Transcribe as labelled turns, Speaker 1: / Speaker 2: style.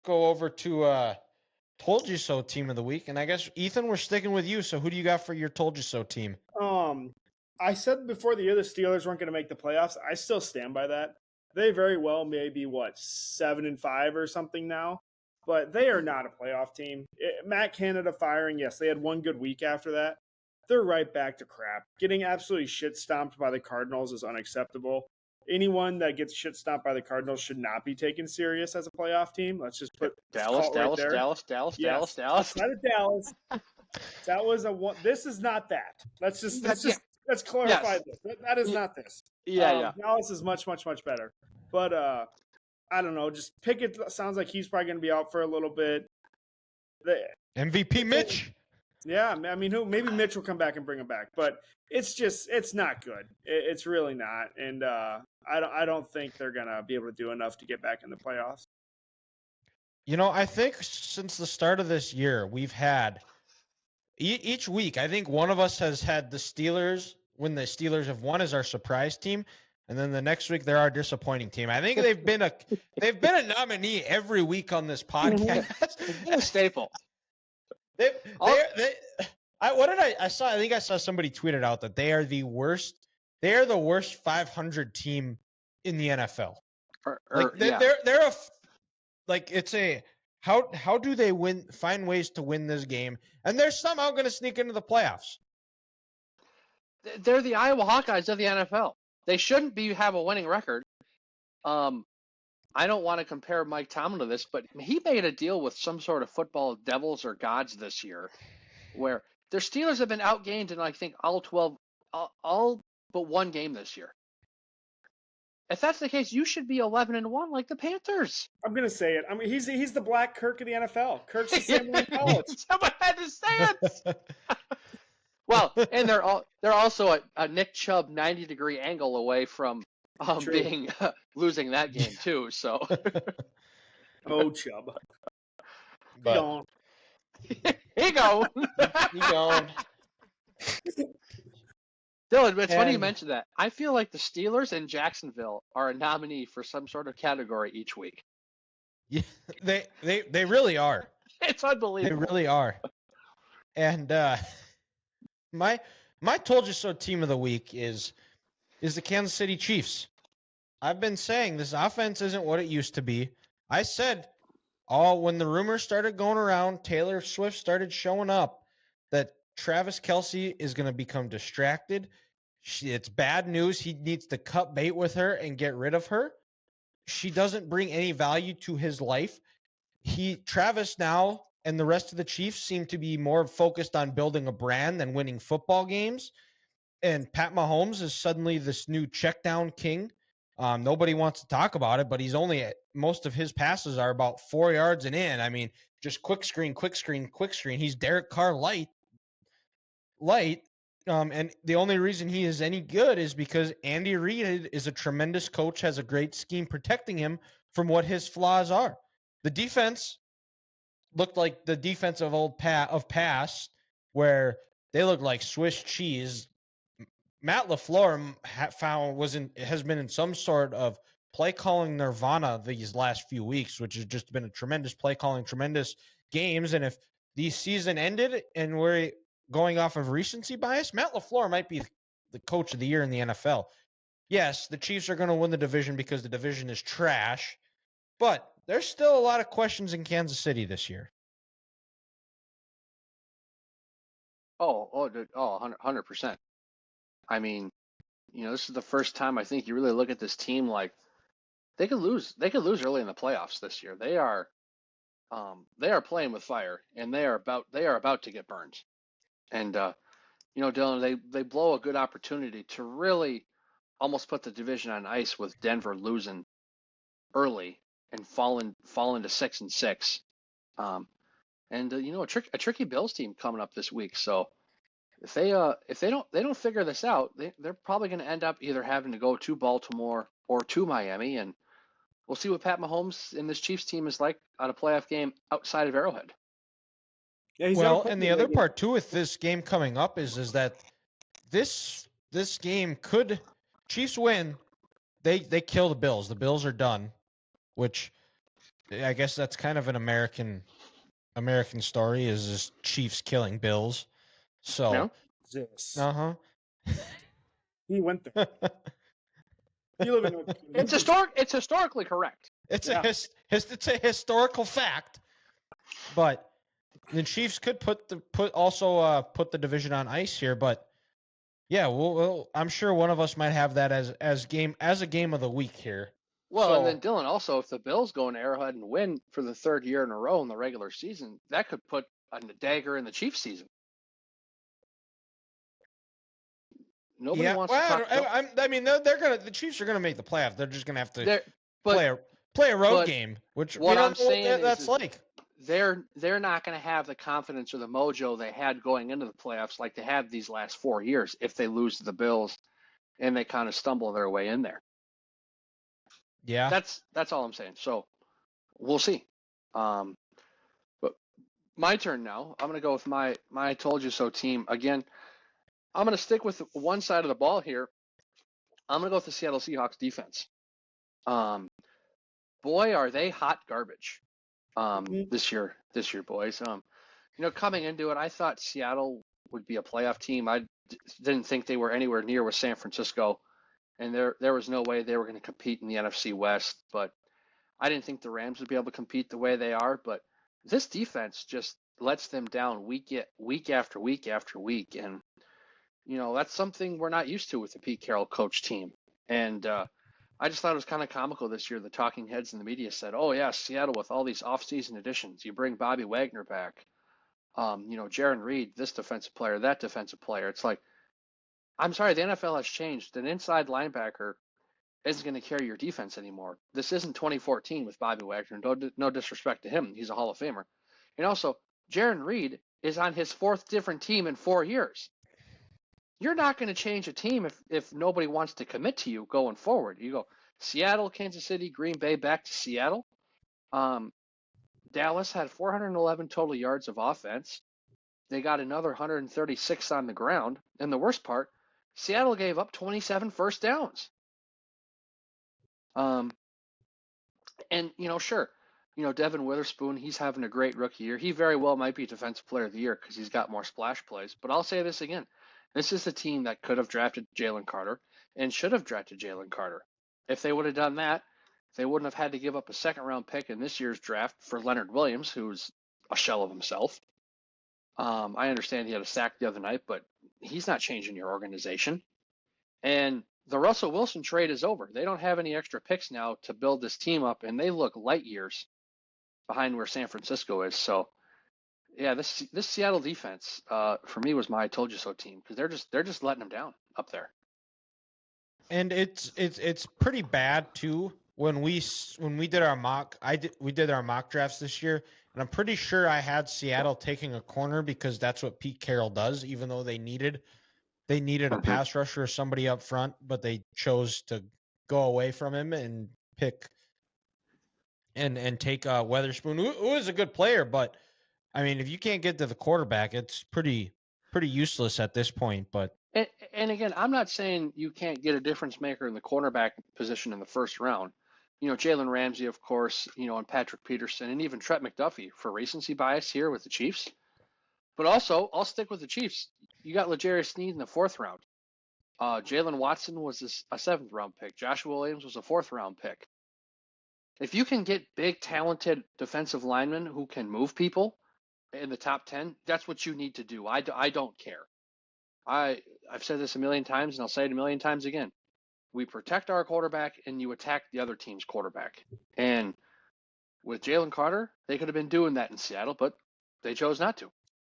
Speaker 1: go over to Told You So team of the week. And I guess, Ethan, we're sticking with you. So who do you got for your Told You So team?
Speaker 2: I said before the year the Steelers weren't going to make the playoffs. I still stand by that. They very well may be 7-5 or something now, but they are not a playoff team. Matt Canada firing, yes, they had one good week after that. They're right back to crap. Getting absolutely shit stomped by the Cardinals is unacceptable. Anyone that gets shit stomped by the Cardinals should not be taken serious as a playoff team. Let's just put
Speaker 3: Dallas,
Speaker 2: call it right
Speaker 3: Dallas,
Speaker 2: there.
Speaker 3: Dallas, Dallas,
Speaker 2: Yes,
Speaker 3: Dallas, Dallas.
Speaker 2: outside of Dallas, that was a one. This is not that. Let's clarify this. That is not this.
Speaker 3: Yeah.
Speaker 2: Dallas is much better. But I don't know. Just Pickett sounds like he's probably going to be out for a little bit.
Speaker 1: MVP Mitch.
Speaker 2: Yeah, I mean, maybe Mitch will come back and bring him back, but it's not good. It's really not, and I don't think they're gonna be able to do enough to get back in the playoffs.
Speaker 1: You know, I think since the start of this year, we've had each week. I think one of us has had the Steelers when the Steelers have won as our surprise team, and then the next week they're our disappointing team. I think they've been a nominee every week on this podcast.
Speaker 3: A staple.
Speaker 1: I saw somebody tweeted out that they are the worst 500 team in the NFL. How do they find ways to win this game, and they're somehow going to sneak into the playoffs?
Speaker 3: They're the Iowa Hawkeyes of the NFL. They shouldn't have a winning record. I don't want to compare Mike Tomlin to this, but he made a deal with some sort of football devils or gods this year, where their Steelers have been outgained in, I think, all but one game this year. If that's the case, you should be 11-1 like the Panthers.
Speaker 2: I'm gonna say it. I mean, he's the Black Kirk of the NFL. Kirk's the same way in college.
Speaker 3: Someone had to say it. Well, and they're also a Nick Chubb 90-degree angle away from losing that game too. So,
Speaker 2: oh, Chubb,
Speaker 1: but
Speaker 3: he gone. Dylan, it's funny you mentioned that. I feel like the Steelers and Jacksonville are a nominee for some sort of category each week.
Speaker 1: Yeah, they really are.
Speaker 3: It's unbelievable.
Speaker 1: They really are. And my Told You So team of the week is the Kansas City Chiefs. I've been saying this offense isn't what it used to be. I said when the rumors started going around, Taylor Swift started showing up, that Travis Kelce is going to become distracted. It's bad news. He needs to cut bait with her and get rid of her. She doesn't bring any value to his life. Travis now and the rest of the Chiefs seem to be more focused on building a brand than winning football games. And Pat Mahomes is suddenly this new check down king. Nobody wants to talk about it, but most of his passes are about 4 yards and in. I mean, just quick screen. He's Derek Carr light. And the only reason he is any good is because Andy Reid is a tremendous coach, has a great scheme protecting him from what his flaws are. The defense looked like the defense of past, where they looked like Swiss cheese. Matt LaFleur has been in some sort of play calling nirvana these last few weeks, which has just been a tremendous play calling, tremendous games. And if the season ended and we're going off of recency bias, Matt LaFleur might be the coach of the year in the NFL. Yes, the Chiefs are going to win the division because the division is trash, but there's still a lot of questions in Kansas City this year.
Speaker 3: 100%. I mean, this is the first time I think you really look at this team like they could lose early in the playoffs this year. They are playing with fire, and they are about to get burned. And Dylan, they blow a good opportunity to really almost put the division on ice with Denver losing early and falling to 6-6. A tricky Bills team coming up this week. So if they don't figure this out, they're probably going to end up either having to go to Baltimore or to Miami, and we'll see what Pat Mahomes and this Chiefs team is like on a playoff game outside of Arrowhead.
Speaker 1: Yeah, and the other part too with this game coming up is that this game could Chiefs win, they kill the Bills. The Bills are done, which I guess that's kind of an American story, is this Chiefs killing Bills. So,
Speaker 3: No,
Speaker 2: This.
Speaker 1: uh-huh.
Speaker 2: He went there. You live in North
Speaker 3: it's
Speaker 2: Dakota.
Speaker 3: It's historically correct.
Speaker 1: It's
Speaker 2: Yeah.
Speaker 1: it's a historical fact. But the Chiefs could put the division on ice here, but yeah, I'm sure one of us might have that as a game of the week here.
Speaker 3: Well, and
Speaker 1: So,
Speaker 3: then Dylan, also, if the Bills go into Arrowhead and win for the third year in a row in the regular season, that could put a dagger in the Chiefs season. Nobody
Speaker 1: yeah,
Speaker 3: wants
Speaker 1: well,
Speaker 3: to talk.
Speaker 1: the Chiefs are gonna make the playoffs. They're just gonna have to
Speaker 3: But
Speaker 1: play a road
Speaker 3: but
Speaker 1: game, which we
Speaker 3: what
Speaker 1: don't
Speaker 3: I'm
Speaker 1: know
Speaker 3: saying
Speaker 1: what that's
Speaker 3: is
Speaker 1: like.
Speaker 3: they're not going to have the confidence or the mojo they had going into the playoffs like they have these last 4 years if they lose to the Bills and they kind of stumble their way in there.
Speaker 1: Yeah.
Speaker 3: That's all I'm saying. So we'll see. But my turn now. I'm going to go with my I told you so team again. I'm going to stick with one side of the ball here. I'm going to go with the Seattle Seahawks defense. Boy, are they hot garbage this year, boys. Coming into it, I thought Seattle would be a playoff team. I didn't think they were anywhere near with San Francisco, and there was no way they were going to compete in the NFC West. But I didn't think the Rams would be able to compete the way they are. But this defense just lets them down week after week after week, and that's something we're not used to with the Pete Carroll coach team. And I just thought it was kind of comical this year. The talking heads in the media said, "Oh yeah, Seattle with all these offseason additions. You bring Bobby Wagner back, Jaron Reed, this defensive player, that defensive player." It's like, I'm sorry, the NFL has changed. An inside linebacker isn't going to carry your defense anymore. This isn't 2014 with Bobby Wagner. No disrespect to him. He's a Hall of Famer. And also, Jaron Reed is on his fourth different team in 4 years. You're not going to change a team if nobody wants to commit to you going forward. You go Seattle, Kansas City, Green Bay, back to Seattle. Dallas had 411 total yards of offense. They got another 136 on the ground. And the worst part, Seattle gave up 27 first downs. And, sure, Devin Witherspoon, he's having a great rookie year. He very well might be Defensive Player of the Year because he's got more splash plays. But I'll say this again. This is a team that could have drafted Jalen Carter and should have drafted Jalen Carter. If they would have done that, they wouldn't have had to give up a second-round pick in this year's draft for Leonard Williams, who's a shell of himself. I understand he had a sack the other night, but he's not changing your organization. And the Russell Wilson trade is over. They don't have any extra picks now to build this team up, and they look light years behind where San Francisco is. So, yeah, this Seattle defense for me was my I told you so team because they're just letting them down up there.
Speaker 1: And it's pretty bad too when we did our mock. We did our mock drafts this year, and I'm pretty sure I had Seattle taking a corner because that's what Pete Carroll does. Even though they needed a pass rusher or somebody up front, but they chose to go away from him and pick and take Witherspoon, who is a good player, but I mean, if you can't get to the quarterback, it's pretty useless at this point. But
Speaker 3: and again, I'm not saying you can't get a difference maker in the cornerback position in the first round. Jalen Ramsey, of course, and Patrick Peterson, and even Trent McDuffie for recency bias here with the Chiefs. But also, I'll stick with the Chiefs. You got L'Jarius Sneed in the fourth round. Jalen Watson was a seventh round pick. Joshua Williams was a fourth round pick. If you can get big, talented defensive linemen who can move people in the top 10, that's what you need to do. I don't care. I've said this a million times, and I'll say it a million times again. We protect our quarterback, and you attack the other team's quarterback. And with Jalen Carter, they could have been doing that in Seattle, but they chose not to.